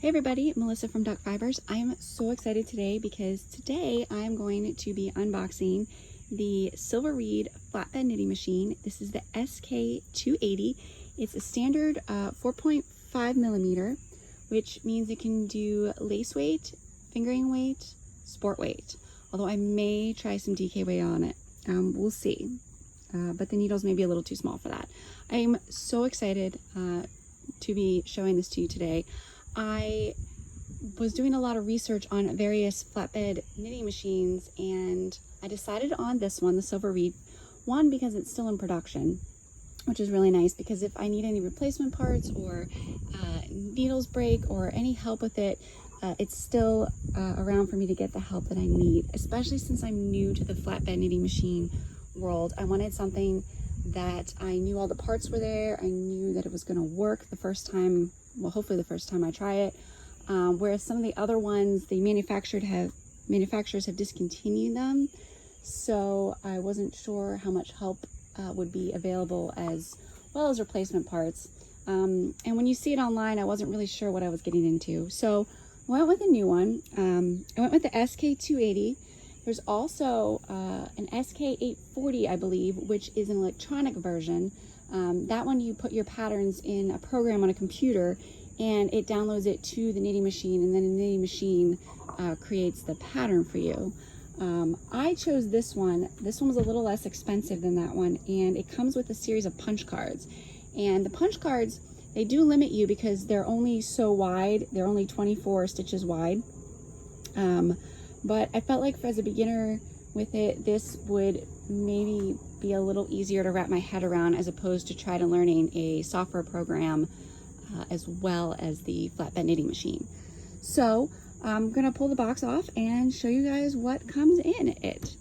Hey everybody, Melissa from Duck Fibers. I am so excited today because today I am going to be unboxing the Silver Reed flatbed knitting machine. This is the SK280. It's a standard 4.5 millimeter, which means it can do lace weight, fingering weight, sport weight. Although I may try some DK weight on it. We'll see. But the needles may be a little too small for that. I am so excited to be showing this to you today. I was doing a lot of research on various flatbed knitting machines, and I decided on this one, the Silver Reed. One, because it's still in production, which is really nice, because if I need any replacement parts or needles break or any help with it, it's still around for me to get the help that I need, especially since I'm new to the flatbed knitting machine world. I wanted something that I knew all the parts were there. I knew that it was going to work the first time, well, hopefully the first time I try it. Whereas some of the other ones, the manufacturers have discontinued them. So I wasn't sure how much help would be available as well as replacement parts. And when you see it online, I wasn't really sure what I was getting into. So I went with a new one. I went with the SK280. There's also an SK840, I believe, which is an electronic version. That one, you put your patterns in a program on a computer and it downloads it to the knitting machine, and then the knitting machine creates the pattern for you. I chose this one. This one was a little less expensive than that one, and it comes with a series of punch cards. And the punch cards, they do limit you because they're only so wide. They're only 24 stitches wide. But I felt like as a beginner with it, this would maybe be a little easier to wrap my head around as opposed to try to learning a software program as well as the flatbed knitting machine. So I'm gonna pull the box off and show you guys what comes in it.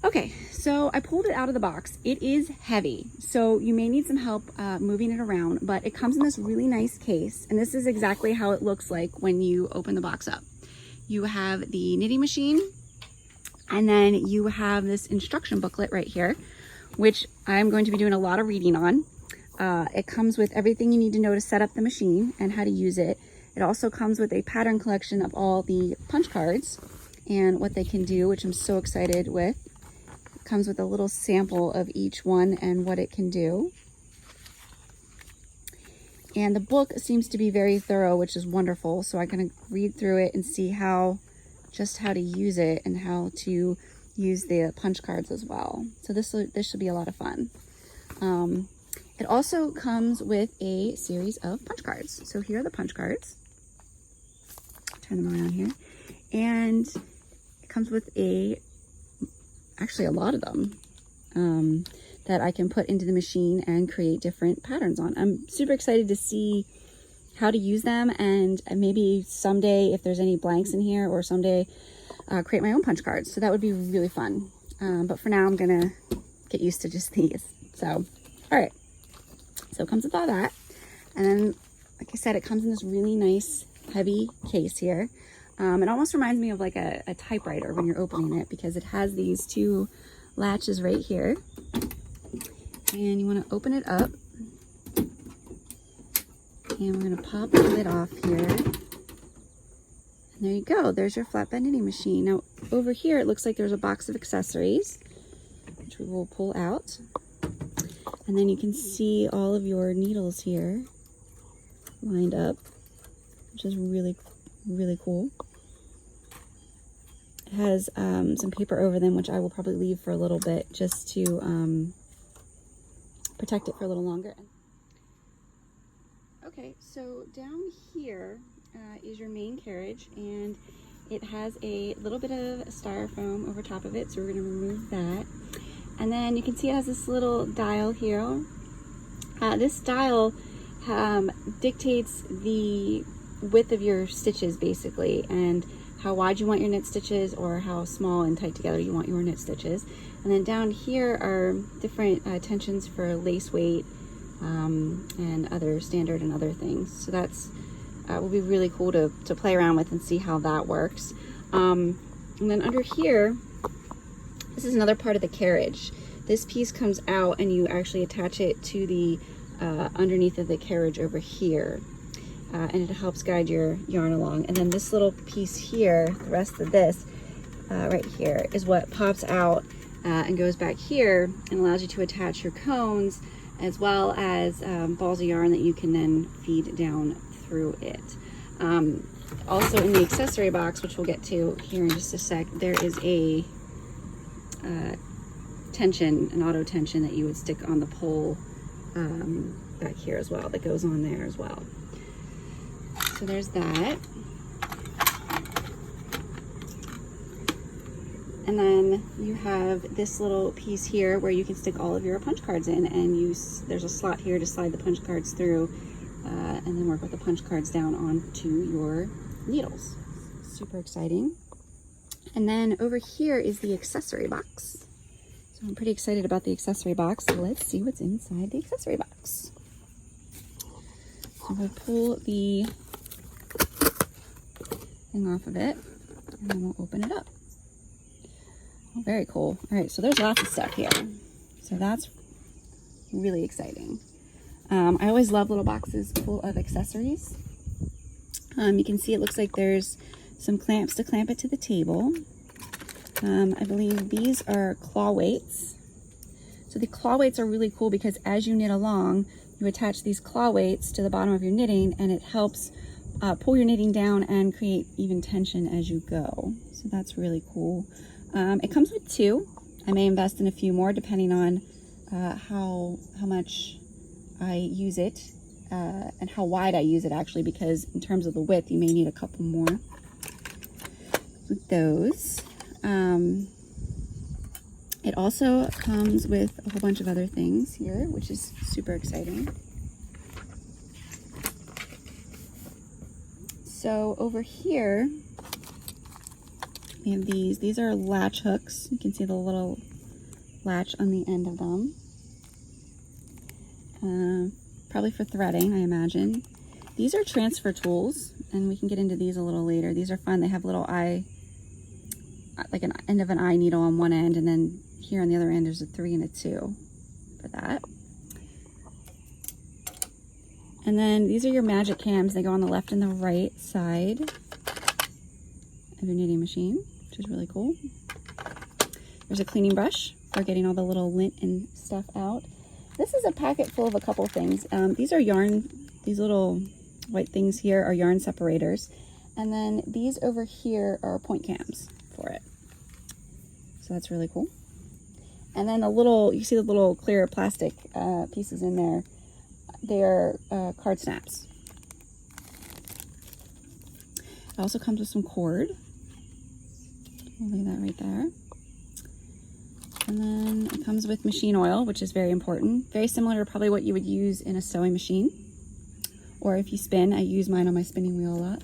Okay, so I pulled it out of the box. It is heavy, so you may need some help moving it around, but it comes in this really nice case, and this is exactly how it looks like when you open the box up. You have the knitting machine, and then you have this instruction booklet right here, which I'm going to be doing a lot of reading on. It comes with everything you need to know to set up the machine and how to use it. It also comes with a pattern collection of all the punch cards and what they can do, which I'm so excited with. It comes with a little sample of each one and what it can do. And the book seems to be very thorough, which is wonderful. So I'm going to read through it and see just how to use it and how to use the punch cards as well. So this should be a lot of fun. It also comes with a series of punch cards. So here are the punch cards. Turn them around here. And it comes with actually a lot of them. That I can put into the machine and create different patterns on. I'm super excited to see how to use them, and maybe someday, if there's any blanks in here, or someday create my own punch cards. So that would be really fun. But for now, I'm gonna get used to just these. So, all right. So it comes with all that. And then, like I said, it comes in this really nice, heavy case here. It almost reminds me of like a typewriter when you're opening it, because it has these two latches right here. And you want to open it up, and we're going to pop the lid off here, and there you go. There's your flatbed knitting machine. Now over here it looks like there's a box of accessories, which we will pull out, and then you can see all of your needles here lined up, which is really, really cool. It has some paper over them, which I will probably leave for a little bit just to protect it for a little longer. Okay, so down here is your main carriage, and it has a little bit of styrofoam over top of it, so we're going to remove that. And then you can see it has this little dial here. This dial dictates the width of your stitches, basically, and how wide you want your knit stitches, or how small and tight together you want your knit stitches. And then down here are different tensions for lace weight and other standard and other things. So that's will be really cool to play around with and see how that works. And then under here, this is another part of the carriage. This piece comes out and you actually attach it to the underneath of the carriage over here. and it helps guide your yarn along. And then this little piece here, the rest of this right here, is what pops out and goes back here and allows you to attach your cones, as well as balls of yarn that you can then feed down through it. Also in the accessory box, which we'll get to here in just a sec, there is a tension, an auto tension that you would stick on the pole back here as well, that goes on there as well. So there's that. And then you have this little piece here where you can stick all of your punch cards in, and there's a slot here to slide the punch cards through and then work with the punch cards down onto your needles. Super exciting. And then over here is the accessory box. So I'm pretty excited about the accessory box. So let's see what's inside the accessory box. So we'll pull the thing off of it, and then we'll open it up. Oh, very cool. All right, so there's lots of stuff here. So that's really exciting. I always love little boxes full of accessories. You can see it looks like there's some clamps to clamp it to the table. I believe these are claw weights. So the claw weights are really cool because as you knit along, you attach these claw weights to the bottom of your knitting, and it helps pull your knitting down and create even tension as you go. So that's really cool. It comes with 2. I may invest in a few more depending on how much I use it and how wide I use it, actually, because in terms of the width, you may need a couple more with those. It also comes with a whole bunch of other things here, which is super exciting. So over here, we have these are latch hooks. You can see the little latch on the end of them. Probably for threading, I imagine. These are transfer tools, and we can get into these a little later. These are fun. They have little eye, like an end of an eye needle on one end, and then here on the other end there's a 3 and a 2 for that. And then these are your magic cams. They go on the left and the right side of your knitting machine, which is really cool. There's a cleaning brush for getting all the little lint and stuff out. This is a packet full of a couple things. These are yarn, these little white things here are yarn separators. And then these over here are point cams for it. So that's really cool. And then the little, you see the little clear plastic pieces in there. They're card snaps. It also comes with some cord. We'll leave that right there. And then it comes with machine oil, which is very important. Very similar to probably what you would use in a sewing machine. Or if you spin, I use mine on my spinning wheel a lot.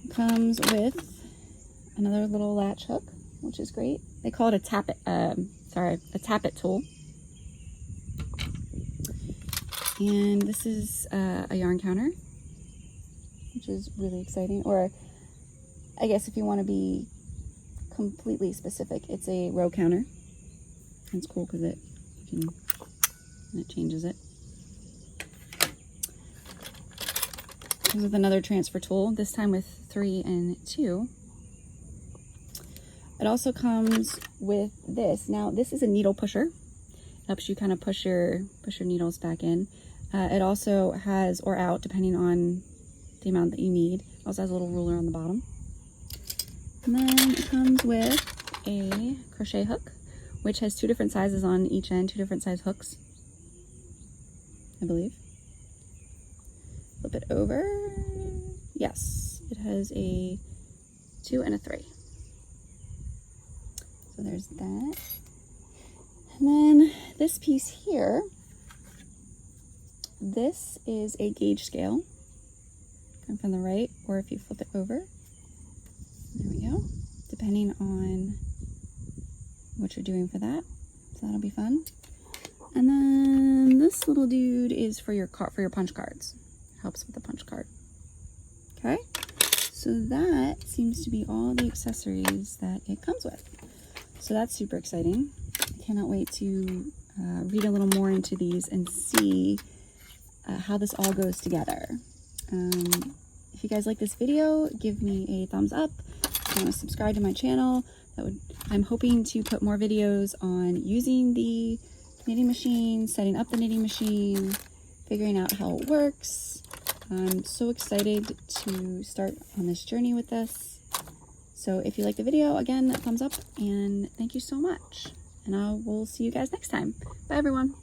It comes with another little latch hook, which is great. They call it a tappet, a tappet tool. And this is a yarn counter, which is really exciting. Or I guess if you want to be completely specific, it's a row counter. It's cool because it changes it. Comes with another transfer tool, this time with 3 and 2. It also comes with this. Now this is a needle pusher. It helps you kind of push your needles back in. It also has, or out, depending on the amount that you need. It also has a little ruler on the bottom. And then it comes with a crochet hook, which has 2 different sizes on each end, 2 different size hooks, I believe. Flip it over. Yes, it has a 2 and a 3. So there's that. And then this piece here, this is a gauge scale. Come from the right, or if you flip it over. There we go. Depending on what you're doing for that. So that'll be fun. And then this little dude is for your punch cards. Helps with the punch card. Okay. So that seems to be all the accessories that it comes with. So that's super exciting. I cannot wait to read a little more into these and see how this all goes together. If you guys like this video, give me a thumbs up. If you want to subscribe to my channel, I'm hoping to put more videos on using the knitting machine, setting up the knitting machine, figuring out how it works. I'm so excited to start on this journey with this. So if you like the video, again, thumbs up, and thank you so much. And I will see you guys next time. Bye, everyone.